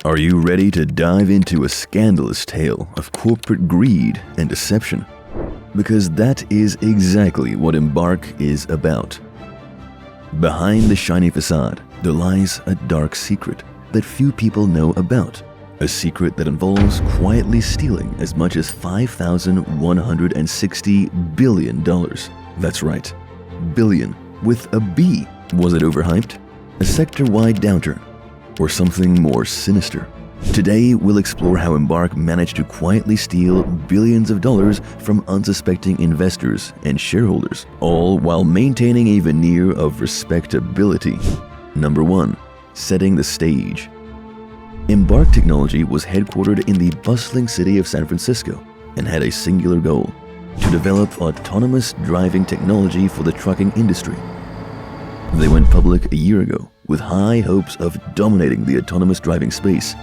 Are you ready to dive into a scandalous tale of corporate greed and deception? Because that is exactly what Embark is about. Behind the shiny facade, there lies a dark secret that few people know about. A secret that involves quietly stealing as much as $5,160 billion. That's right, billion with a B. Was it overhyped? A sector-wide downturn? Or something more sinister? Today, we'll explore how Embark managed to quietly steal billions of dollars from unsuspecting investors and shareholders, all while maintaining a veneer of respectability. Number 1. Setting the stage. Embark Technology was headquartered in the bustling city of San Francisco and had a singular goal: to develop autonomous driving technology for the trucking industry. They went public a year ago with high hopes of dominating the autonomous driving space.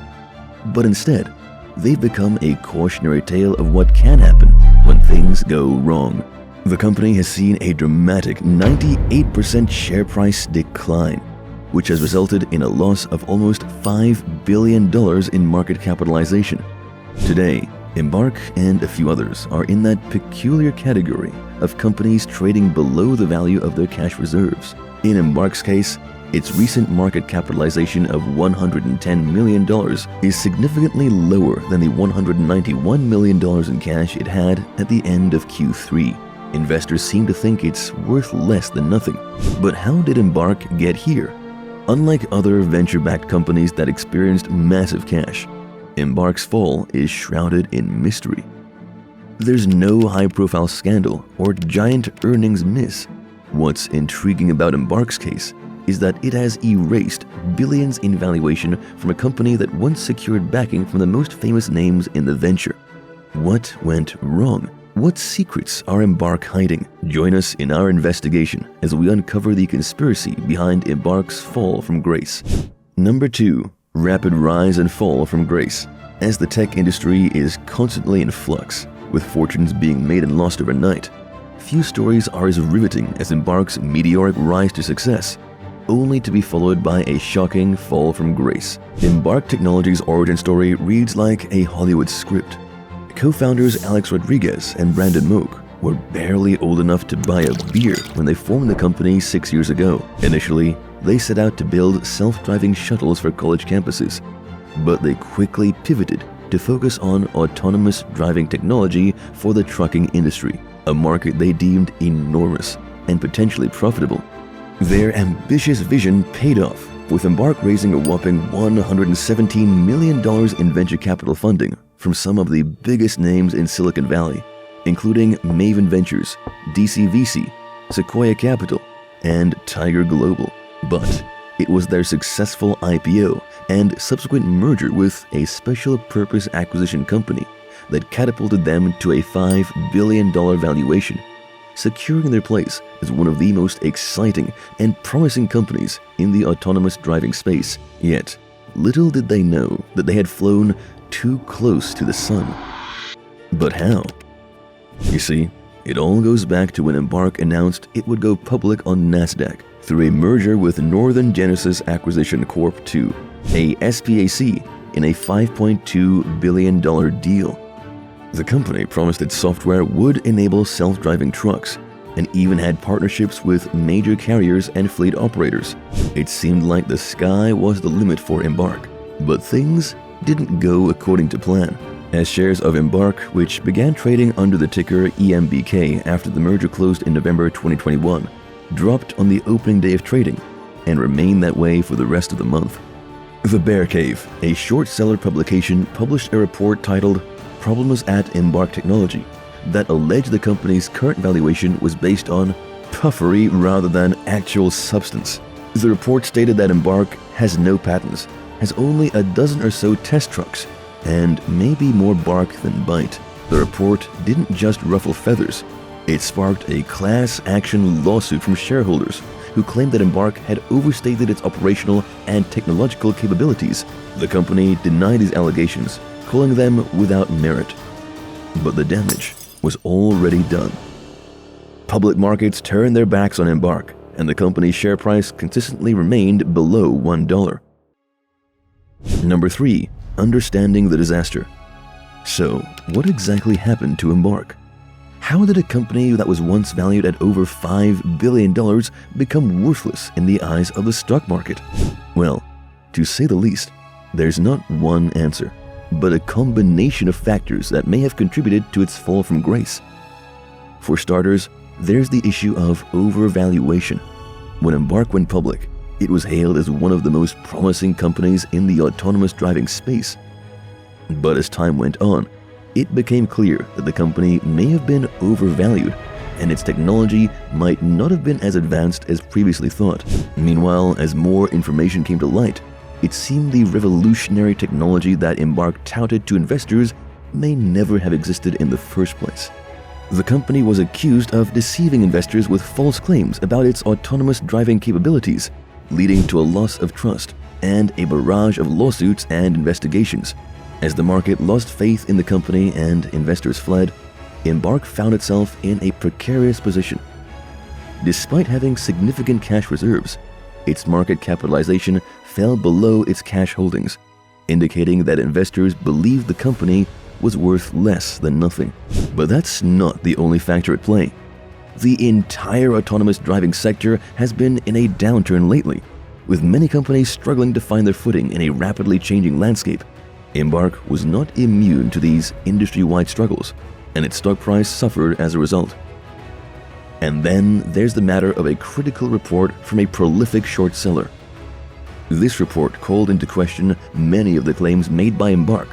But instead, they've become a cautionary tale of what can happen when things go wrong. The company has seen a dramatic 98% share price decline, which has resulted in a loss of almost $5 billion in market capitalization. Today, Embark and a few others are in that peculiar category of companies trading below the value of their cash reserves. In Embark's case, its recent market capitalization of $110 million is significantly lower than the $191 million in cash it had at the end of Q3. Investors seem to think it's worth less than nothing. But how did Embark get here? Unlike other venture-backed companies that experienced massive cash, Embark's fall is shrouded in mystery. There's no high-profile scandal or giant earnings miss. What's intriguing about Embark's case is that it has erased billions in valuation from a company that once secured backing from the most famous names in the venture. What went wrong? What secrets are Embark hiding? Join us in our investigation as we uncover the conspiracy behind Embark's fall from grace. Number 2. Rapid rise and fall from grace. As the tech industry is constantly in flux, with fortunes being made and lost overnight, few stories are as riveting as Embark's meteoric rise to success, only to be followed by a shocking fall from grace. Embark Technology's origin story reads like a Hollywood script. Co-founders Alex Rodriguez and Brandon Moak were barely old enough to buy a beer when they formed the company 6 years ago. Initially, they set out to build self-driving shuttles for college campuses, but they quickly pivoted to focus on autonomous driving technology for the trucking industry, a market they deemed enormous and potentially profitable. Their ambitious vision paid off, with Embark raising a whopping $117 million in venture capital funding from some of the biggest names in Silicon Valley, including Maven Ventures, DCVC, Sequoia Capital, and Tiger Global. But it was their successful IPO and subsequent merger with a special purpose acquisition company that catapulted them to a $5 billion valuation, securing their place as one of the most exciting and promising companies in the autonomous driving space. Yet, little did they know that they had flown too close to the sun. But how? You see, it all goes back to when Embark announced it would go public on NASDAQ through a merger with Northern Genesis Acquisition Corp. II, a SPAC, in a $5.2 billion deal. The company promised its software would enable self-driving trucks and even had partnerships with major carriers and fleet operators. It seemed like the sky was the limit for Embark, but things didn't go according to plan. As shares of Embark, which began trading under the ticker EMBK after the merger closed in November 2021, dropped on the opening day of trading and remained that way for the rest of the month. The Bear Cave, a short seller publication, published a report titled "Problems at Embark Technology" that alleged the company's current valuation was based on puffery rather than actual substance. The report stated that Embark has no patents, has only a dozen or so test trucks, and maybe more bark than bite. The report didn't just ruffle feathers. It sparked a class action lawsuit from shareholders who claimed that Embark had overstated its operational and technological capabilities. The company denied these allegations, calling them without merit. But the damage was already done. Public markets turned their backs on Embark, and the company's share price consistently remained below $1. Number 3. Understanding the disaster. So, what exactly happened to Embark? How did a company that was once valued at over $5 billion become worthless in the eyes of the stock market? Well, to say the least, there's not one answer, but a combination of factors that may have contributed to its fall from grace. For starters, there's the issue of overvaluation. When Embark went public, it was hailed as one of the most promising companies in the autonomous driving space. But as time went on, it became clear that the company may have been overvalued, and its technology might not have been as advanced as previously thought. Meanwhile, as more information came to light, it seemed the revolutionary technology that Embark touted to investors may never have existed in the first place. The company was accused of deceiving investors with false claims about its autonomous driving capabilities, leading to a loss of trust and a barrage of lawsuits and investigations. As the market lost faith in the company and investors fled, Embark found itself in a precarious position. Despite having significant cash reserves, its market capitalization fell below its cash holdings, indicating that investors believed the company was worth less than nothing. But that's not the only factor at play. The entire autonomous driving sector has been in a downturn lately, with many companies struggling to find their footing in a rapidly changing landscape. Embark was not immune to these industry-wide struggles, and its stock price suffered as a result. And then there's the matter of a critical report from a prolific short seller. This report called into question many of the claims made by Embark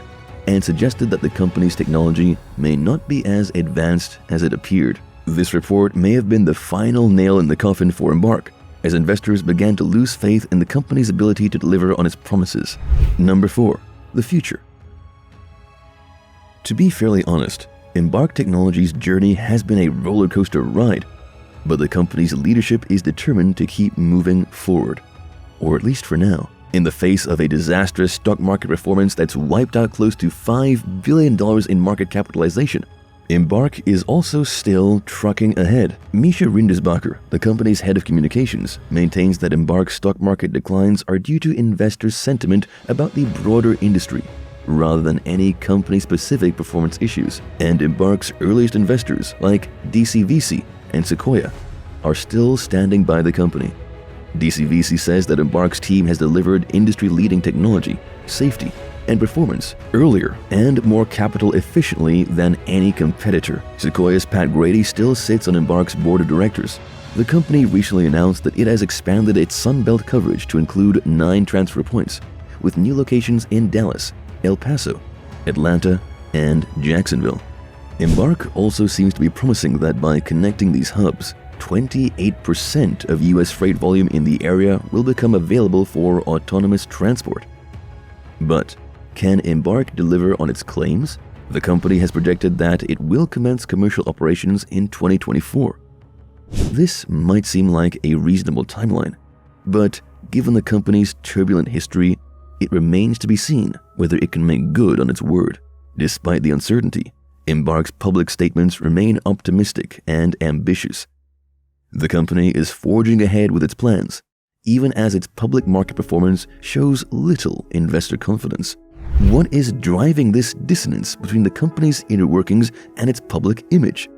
and suggested that the company's technology may not be as advanced as it appeared. This report may have been the final nail in the coffin for Embark, as investors began to lose faith in the company's ability to deliver on its promises. Number 4. The future. To be fairly honest, Embark Technology's journey has been a roller coaster ride, but the company's leadership is determined to keep moving forward, or at least for now. In the face of a disastrous stock market performance that's wiped out close to $5 billion in market capitalization, Embark is also still trucking ahead. Misha Rindisbacher, the company's head of communications, maintains that Embark's stock market declines are due to investor sentiment about the broader industry, rather than any company-specific performance issues. And Embark's earliest investors, like DCVC and Sequoia, are still standing by the company. DCVC says that Embark's team has delivered industry-leading technology, safety, and performance earlier and more capital efficiently than any competitor. Sequoia's Pat Grady still sits on Embark's board of directors. The company recently announced that it has expanded its Sunbelt coverage to include 9 transfer points, with new locations in Dallas, El Paso, Atlanta, and Jacksonville. Embark also seems to be promising that by connecting these hubs, 28% of U.S. freight volume in the area will become available for autonomous transport. But can Embark deliver on its claims? The company has projected that it will commence commercial operations in 2024. This might seem like a reasonable timeline, but given the company's turbulent history, it remains to be seen whether it can make good on its word. Despite the uncertainty, Embark's public statements remain optimistic and ambitious. The company is forging ahead with its plans, even as its public market performance shows little investor confidence. What is driving this dissonance between the company's inner workings and its public image?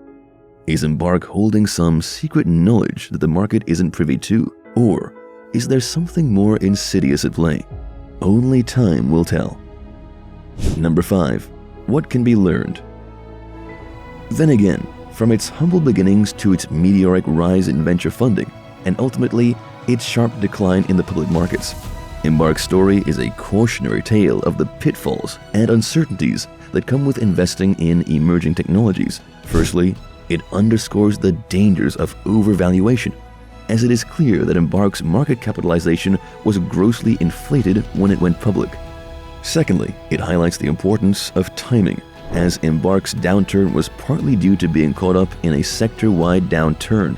Is Embark holding some secret knowledge that the market isn't privy to? Or is there something more insidious at play? Only time will tell. Number 5. What can be learned? Then again, from its humble beginnings to its meteoric rise in venture funding, and ultimately its sharp decline in the public markets, Embark's story is a cautionary tale of the pitfalls and uncertainties that come with investing in emerging technologies. Firstly, it underscores the dangers of overvaluation, as it is clear that Embark's market capitalization was grossly inflated when it went public. Secondly, it highlights the importance of timing, as Embark's downturn was partly due to being caught up in a sector-wide downturn,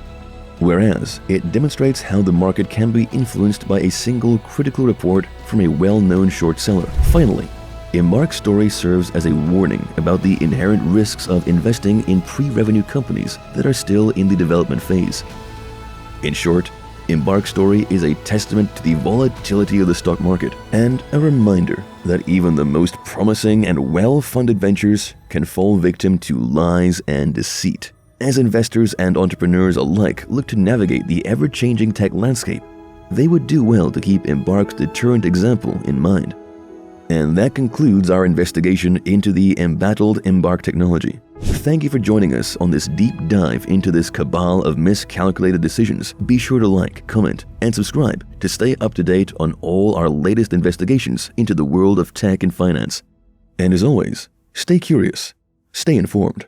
whereas it demonstrates how the market can be influenced by a single critical report from a well-known short seller. Finally, Embark's story serves as a warning about the inherent risks of investing in pre-revenue companies that are still in the development phase. In short, Embark's story is a testament to the volatility of the stock market and a reminder that even the most promising and well-funded ventures can fall victim to lies and deceit. As investors and entrepreneurs alike look to navigate the ever-changing tech landscape, they would do well to keep Embark's deterrent example in mind. And that concludes our investigation into the embattled Embark technology. Thank you for joining us on this deep dive into this cabal of miscalculated decisions. Be sure to like, comment, and subscribe to stay up to date on all our latest investigations into the world of tech and finance. And as always, stay curious, stay informed.